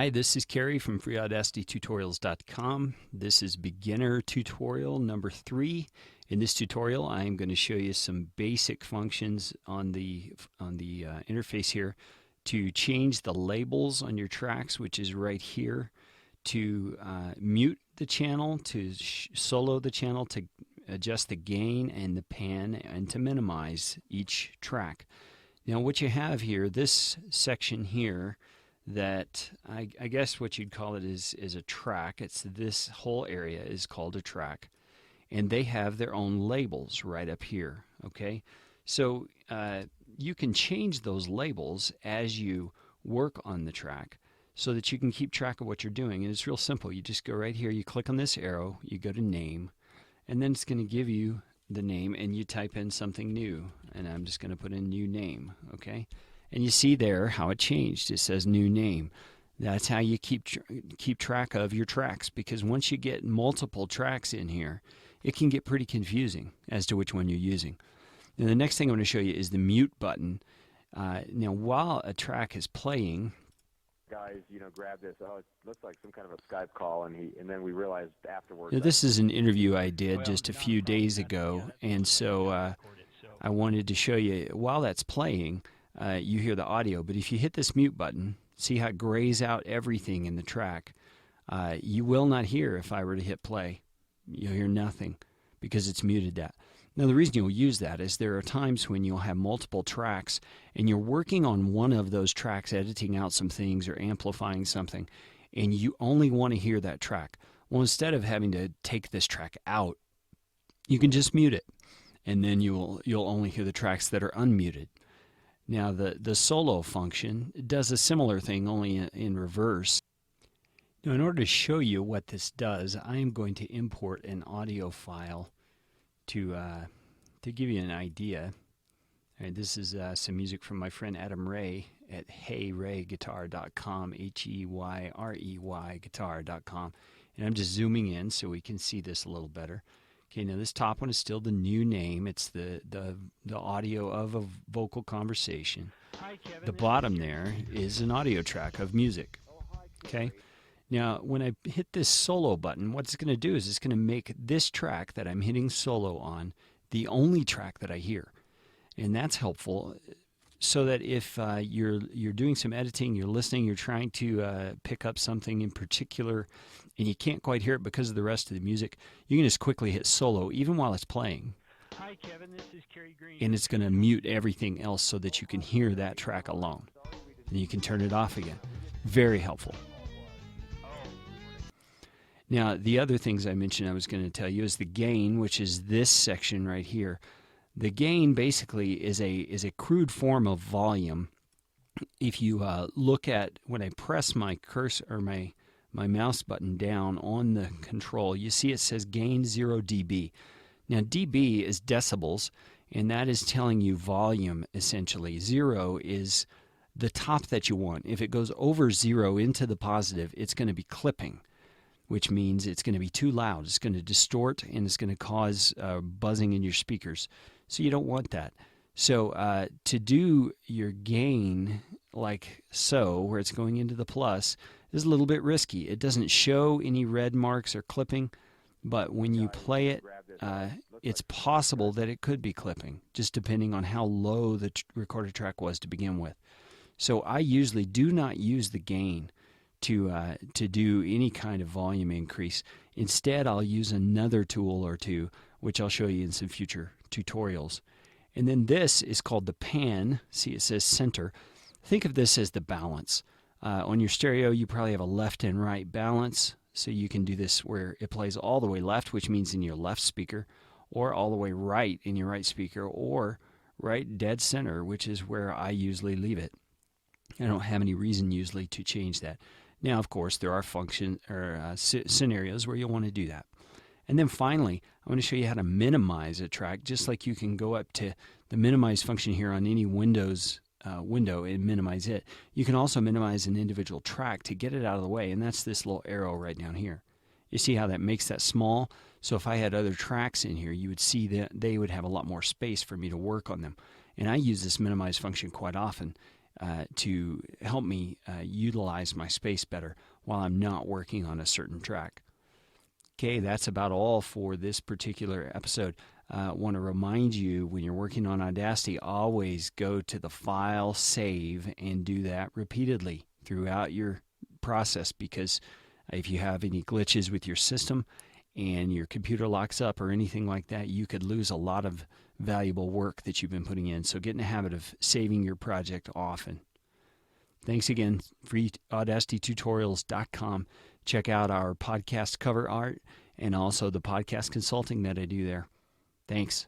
Hi, this is Kerry from FreeAudacityTutorials.com. This is beginner tutorial number 3. In this tutorial, I am going to show you some basic functions on the interface here to change the labels on your tracks, which is right here, to mute the channel, to solo the channel, to adjust the gain and the pan, and to minimize each track. Now, what you have here, this section here, that I guess what you'd call it is a track. It's this whole area is called a track, and they have their own labels right up here. Okay, so you can change those labels as you work on the track so that you can keep track of what you're doing. And it's real simple. You just go right here, you click on this arrow, you go to name, and then it's going to give you the name, and you type in something new. And I'm just going to put in new name. Okay. And you see there how it changed. It says new name. That's how you keep track of your tracks, because once you get multiple tracks in here, it can get pretty confusing as to which one you're using. And the next thing I'm going to show you is the mute button. Now, while a track is playing, guys, grab this. Oh, it looks like some kind of a Skype call, and then we realized afterwards. Now, this is an interview I did just a few days ago, and so I wanted to show you while that's playing. You hear the audio, but if you hit this mute button, see how it grays out everything in the track. You will not hear if I were to hit play. You'll hear nothing because it's muted that. Now, the reason you'll use that is there are times when you'll have multiple tracks and you're working on one of those tracks, editing out some things or amplifying something, and you only want to hear that track. Well, instead of having to take this track out, you can just mute it, and then you'll only hear the tracks that are unmuted. Now, the solo function does a similar thing, only in reverse. Now, in order to show you what this does, I am going to import an audio file to give you an idea. All right, this is some music from my friend Adam Ray at heyreyguitar.com, Heyrey guitar.com. And I'm just zooming in so we can see this a little better. Okay, now this top one is still the new name. It's the audio of a vocal conversation. The bottom there is an audio track of music. Okay, now when I hit this solo button, what it's going to do is it's going to make this track that I'm hitting solo on the only track that I hear. And that's helpful so that if you're doing some editing, you're listening, you're trying to pick up something in particular, and you can't quite hear it because of the rest of the music, you can just quickly hit solo even while it's playing. Hi, Kevin. This is Kerry Green. And it's going to mute everything else so that you can hear that track alone. And you can turn it off again. Very helpful. Now, the other things I mentioned I was going to tell you is the gain, which is this section right here. The gain basically is a crude form of volume. If you look at when I press my cursor or my mouse button down on the control, you see it says gain 0 dB. Now, dB is decibels, and that is telling you volume essentially. 0 is the top that you want. If it goes over 0 into the positive, it's going to be clipping, which means it's going to be too loud. It's going to distort, and it's going to cause buzzing in your speakers. So you don't want that. So to do your gain like so, where it's going into the plus, is a little bit risky. It doesn't show any red marks or clipping, but when you play it, it's possible that it could be clipping, just depending on how low the recorded track was to begin with. So I usually do not use the gain to do any kind of volume increase. Instead, I'll use another tool or two, which I'll show you in some future tutorials. And then this is called the pan. See, it says center. Think of this as the balance. On your stereo, you probably have a left and right balance, so you can do this where it plays all the way left, which means in your left speaker, or all the way right in your right speaker, or right dead center, which is where I usually leave it. I don't have any reason usually to change that. Now, of course, there are scenarios where you'll want to do that. And then finally, I want to show you how to minimize a track, just like you can go up to the minimize function here on any Windows window and minimize it. You can also minimize an individual track to get it out of the way, and that's this little arrow right down here. You see how that makes that small? So if I had other tracks in here, you would see that they would have a lot more space for me to work on them. And I use this minimize function quite often. to help me utilize my space better while I'm not working on a certain track. Okay, that's about all for this particular episode. I want to remind you, when you're working on Audacity, always go to the File, Save, and do that repeatedly throughout your process, because if you have any glitches with your system and your computer locks up or anything like that, you could lose a lot of valuable work that you've been putting in. So get in the habit of saving your project often. Thanks again. FreeAudacityTutorials.com. Check out our podcast cover art and also the podcast consulting that I do there. Thanks.